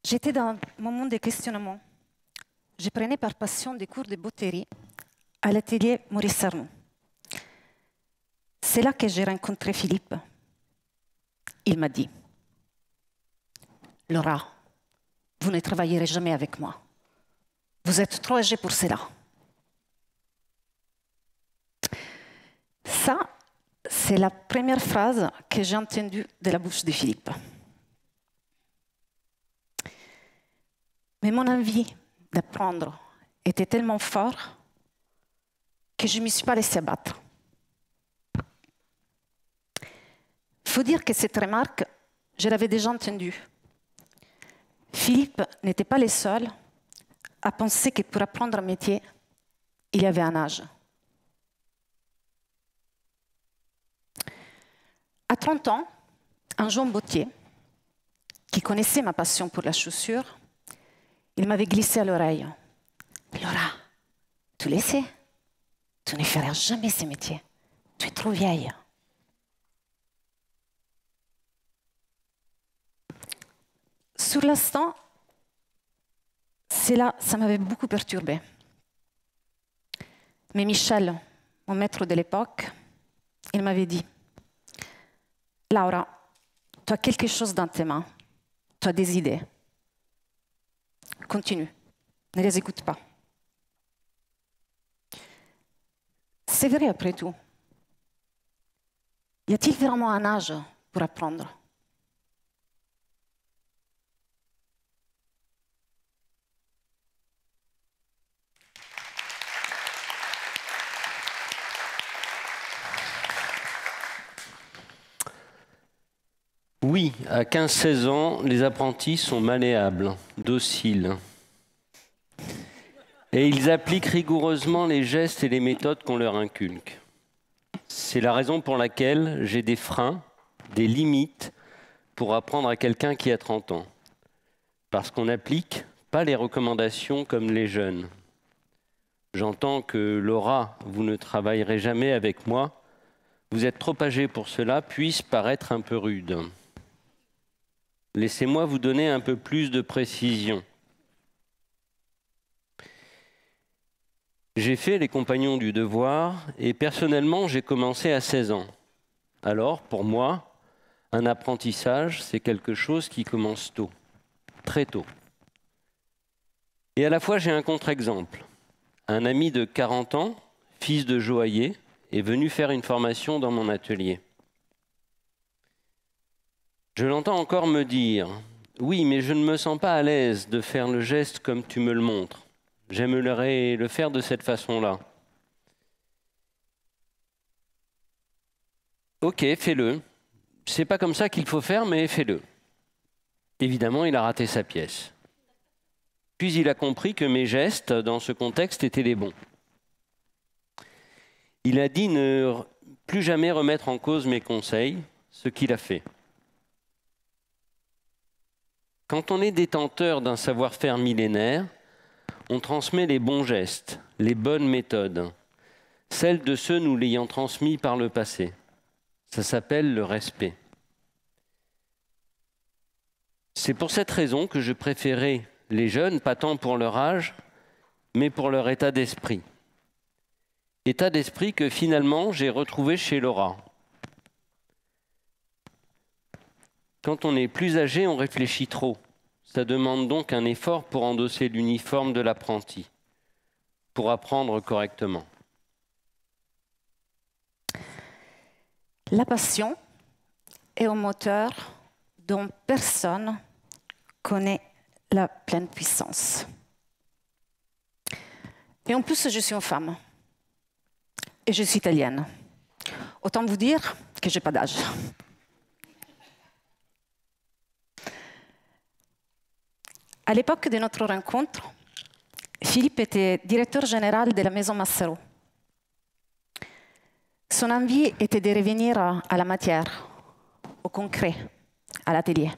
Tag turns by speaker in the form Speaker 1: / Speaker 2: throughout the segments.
Speaker 1: J'étais dans un moment de questionnement. Je prenais par passion des cours de botterie à l'atelier Maurice Arnoux. C'est là que j'ai rencontré Philippe. Il m'a dit « Laura, vous ne travaillerez jamais avec moi. Vous êtes trop âgée pour cela. » Ça, c'est la première phrase que j'ai entendue de la bouche de Philippe. Mais mon envie d'apprendre était tellement forte que je ne me suis pas laissée abattre. Il faut dire que cette remarque, je l'avais déjà entendue. Philippe n'était pas le seul à penser que pour apprendre un métier, il y avait un âge. À 30 ans, un jeune bottier, qui connaissait ma passion pour la chaussure, il m'avait glissé à l'oreille. « Laura, tu le sais, tu ne feras jamais ce métier. Tu es trop vieille. » Sur l'instant, ça m'avait beaucoup perturbée. Mais Michel, mon maître de l'époque, il m'avait dit « Laura, tu as quelque chose dans tes mains, tu as des idées. Continue, ne les écoute pas. » C'est vrai après tout. Y a-t-il vraiment un âge pour apprendre ?
Speaker 2: Oui, à 15-16 ans, les apprentis sont malléables, dociles. Et ils appliquent rigoureusement les gestes et les méthodes qu'on leur inculque. C'est la raison pour laquelle j'ai des freins, des limites pour apprendre à quelqu'un qui a 30 ans. Parce qu'on n'applique pas les recommandations comme les jeunes. J'entends que Laura, vous ne travaillerez jamais avec moi. Vous êtes trop âgée pour cela, puisse paraître un peu rude. Laissez-moi vous donner un peu plus de précision. J'ai fait les compagnons du devoir et personnellement, j'ai commencé à 16 ans. Alors, pour moi, un apprentissage, c'est quelque chose qui commence tôt, très tôt. Et à la fois, j'ai un contre-exemple. Un ami de 40 ans, fils de joaillier, est venu faire une formation dans mon atelier. Je l'entends encore me dire « Oui, mais je ne me sens pas à l'aise de faire le geste comme tu me le montres. J'aimerais le faire de cette façon-là. » Ok, fais-le. C'est pas comme ça qu'il faut faire, mais fais-le. Évidemment, il a raté sa pièce. Puis il a compris que mes gestes, dans ce contexte, étaient les bons. Il a dit ne plus jamais remettre en cause mes conseils, ce qu'il a fait. Quand on est détenteur d'un savoir-faire millénaire, on transmet les bons gestes, les bonnes méthodes, celles de ceux nous l'ayant transmis par le passé. Ça s'appelle le respect. C'est pour cette raison que je préférais les jeunes, pas tant pour leur âge, mais pour leur état d'esprit. État d'esprit que finalement j'ai retrouvé chez Laura. Quand on est plus âgé, on réfléchit trop. Ça demande donc un effort pour endosser l'uniforme de l'apprenti, pour apprendre correctement.
Speaker 1: La passion est un moteur dont personne connaît la pleine puissance. Et en plus, je suis une femme. Et je suis italienne. Autant vous dire que je n'ai pas d'âge. À l'époque de notre rencontre, Philippe était directeur général de la maison Massaro. Son envie était de revenir à la matière, au concret, à l'atelier.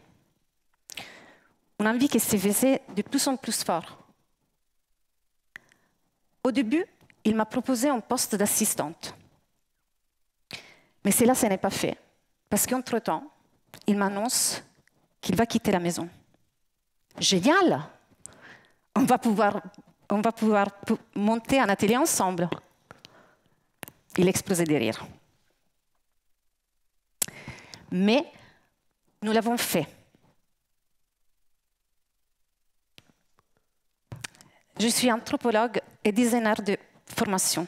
Speaker 1: Une envie qui se faisait de plus en plus fort. Au début, il m'a proposé un poste d'assistante. Mais cela, ce n'est pas fait, parce qu'entre-temps, il m'annonce qu'il va quitter la maison. Génial! On va pouvoir monter un atelier ensemble. Il explosait de rire. Mais nous l'avons fait. Je suis anthropologue et designer de formation.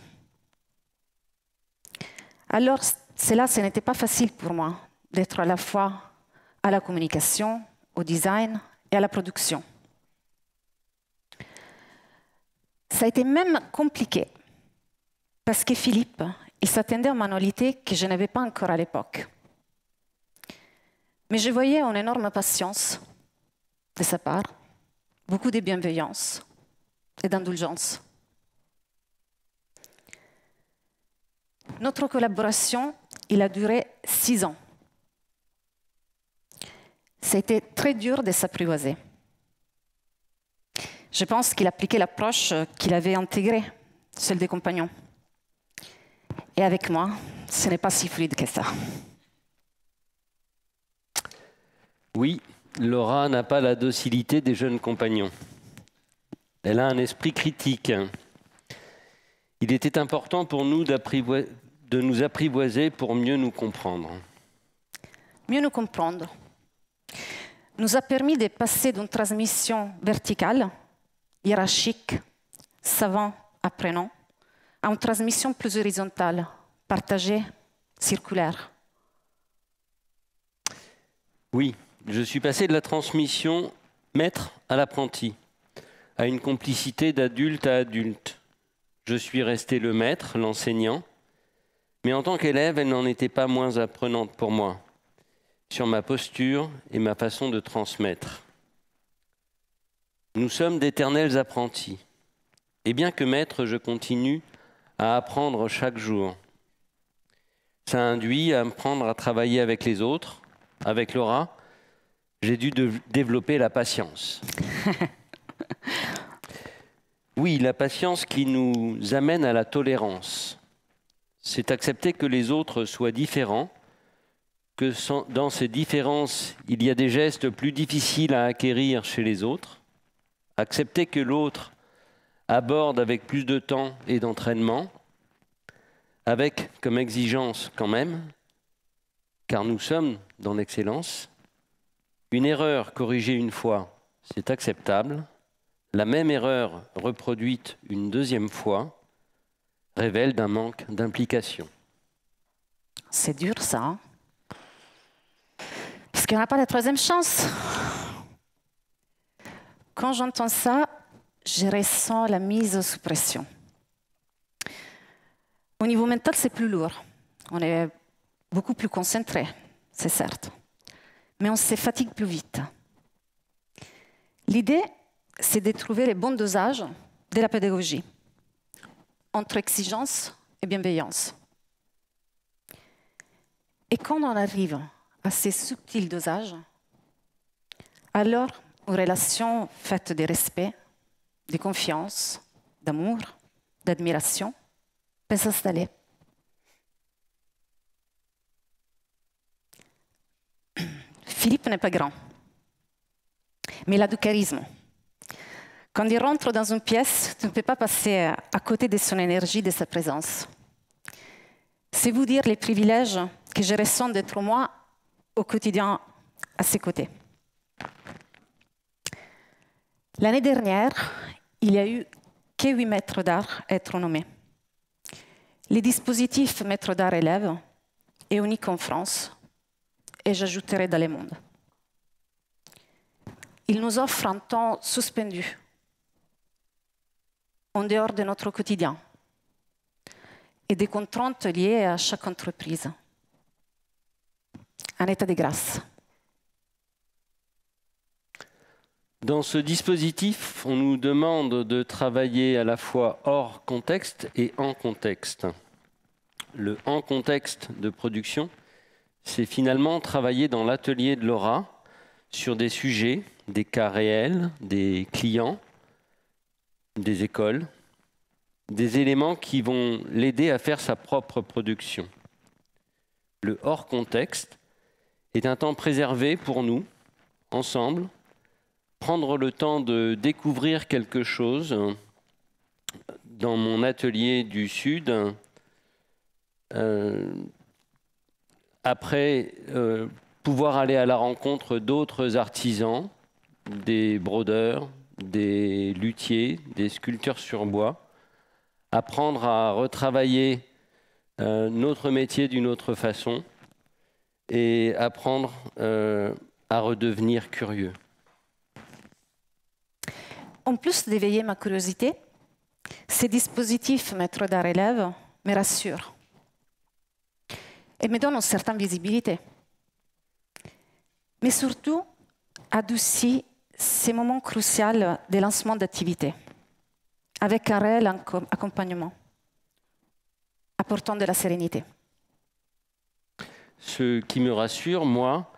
Speaker 1: Alors, ce n'était pas facile pour moi d'être à la fois à la communication, au design et à la production. Ça a été même compliqué, parce que Philippe, il s'attendait aux manualités que je n'avais pas encore à l'époque. Mais je voyais une énorme patience de sa part, beaucoup de bienveillance et d'indulgence. Notre collaboration, il a duré 6 ans. C'était très dur de s'apprivoiser. Je pense qu'il appliquait l'approche qu'il avait intégrée, celle des compagnons. Et avec moi, ce n'est pas si fluide que ça.
Speaker 2: Oui, Laura n'a pas la docilité des jeunes compagnons. Elle a un esprit critique. Il était important pour nous de nous apprivoiser pour mieux nous comprendre.
Speaker 1: Mieux nous comprendre nous a permis de passer d'une transmission verticale, hiérarchique, savant-apprenant, à une transmission plus horizontale, partagée, circulaire.
Speaker 2: Oui, je suis passé de la transmission maître à l'apprenti, à une complicité d'adulte à adulte. Je suis resté le maître, l'enseignant, mais en tant qu'élève, elle n'en était pas moins apprenante pour moi, sur ma posture et ma façon de transmettre. Nous sommes d'éternels apprentis, et bien que maître, je continue à apprendre chaque jour. Ça induit à apprendre à travailler avec les autres, avec Laura. J'ai dû développer la patience. Oui, la patience qui nous amène à la tolérance. C'est accepter que les autres soient différents, que dans ces différences, il y a des gestes plus difficiles à acquérir chez les autres. Accepter que l'autre aborde avec plus de temps et d'entraînement, avec comme exigence quand même, car nous sommes dans l'excellence. Une erreur corrigée une fois, c'est acceptable. La même erreur reproduite une deuxième fois révèle d'un manque d'implication.
Speaker 1: C'est dur ça, hein? Parce qu'il n'y en a pas de troisième chance. Quand j'entends ça, je ressens la mise sous pression. Au niveau mental, c'est plus lourd. On est beaucoup plus concentré, c'est certes. Mais on se fatigue plus vite. L'idée, c'est de trouver les bons dosages de la pédagogie, entre exigence et bienveillance. Et quand on arrive à ces subtils dosages, alors une relation faite de respect, de confiance, d'amour, d'admiration peut s'installer. Philippe n'est pas grand, mais il a du charisme. Quand il rentre dans une pièce, tu ne peux pas passer à côté de son énergie, de sa présence. C'est vous dire les privilèges que je ressens d'être moi au quotidien à ses côtés. L'année dernière, il n'y a eu que 8 maîtres d'art à être nommés. Le dispositif maître d'art élève est unique en France et j'ajouterai dans le monde. Il nous offre un temps suspendu, en dehors de notre quotidien et des contraintes liées à chaque entreprise. Un état de grâce.
Speaker 2: Dans ce dispositif, on nous demande de travailler à la fois hors contexte et en contexte. Le en contexte de production, c'est finalement travailler dans l'atelier de Laura sur des sujets, des cas réels, des clients, des écoles, des éléments qui vont l'aider à faire sa propre production. Le hors contexte est un temps préservé pour nous, ensemble, prendre le temps de découvrir quelque chose dans mon atelier du Sud. Après, pouvoir aller à la rencontre d'autres artisans, des brodeurs, des luthiers, des sculpteurs sur bois, apprendre à retravailler notre métier d'une autre façon et apprendre à redevenir curieux.
Speaker 1: En plus d'éveiller ma curiosité, ces dispositifs maîtres d'art élèves me rassurent et me donnent une certaine visibilité. Mais surtout, adoucit ces moments cruciaux des lancements d'activités, avec un réel accompagnement, apportant de la sérénité.
Speaker 2: Ce qui me rassure, moi,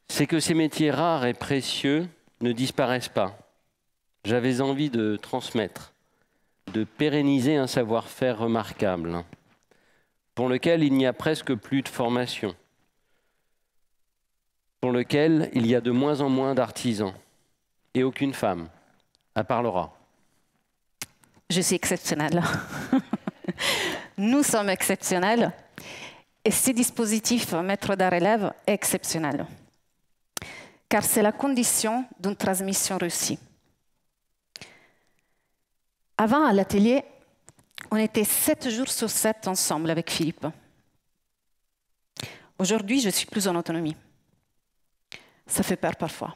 Speaker 2: c'est que ces métiers rares et précieux ne disparaissent pas. J'avais envie de transmettre, de pérenniser un savoir-faire remarquable, pour lequel il n'y a presque plus de formation, pour lequel il y a de moins en moins d'artisans, et aucune femme, à part Laura.
Speaker 1: Je suis exceptionnelle. Nous sommes exceptionnels. Et ce dispositif maître d'art élève est exceptionnel. Car c'est la condition d'une transmission réussie. Avant, à l'atelier, on était 7 jours sur 7 ensemble avec Philippe. Aujourd'hui, je suis plus en autonomie. Ça fait peur parfois,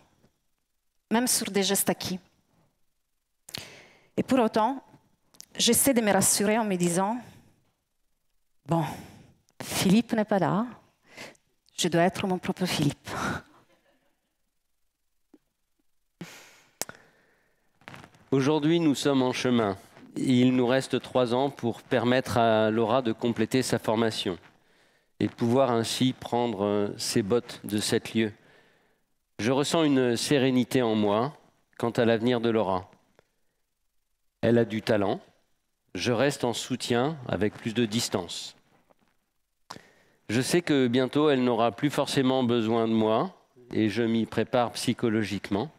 Speaker 1: même sur des gestes acquis. Et pour autant, j'essaie de me rassurer en me disant « Bon, Philippe n'est pas là, je dois être mon propre Philippe. »
Speaker 2: Aujourd'hui, nous sommes en chemin. Il nous reste 3 ans pour permettre à Laura de compléter sa formation et pouvoir ainsi prendre ses bottes de 7 lieux. Je ressens une sérénité en moi quant à l'avenir de Laura. Elle a du talent. Je reste en soutien avec plus de distance. Je sais que bientôt, elle n'aura plus forcément besoin de moi et je m'y prépare psychologiquement.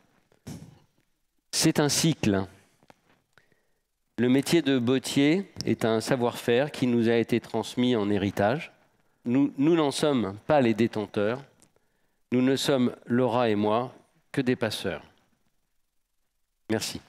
Speaker 2: C'est un cycle. Le métier de bottier est un savoir-faire qui nous a été transmis en héritage. Nous n'en sommes pas les détenteurs. Nous ne sommes, Laura et moi, que des passeurs. Merci.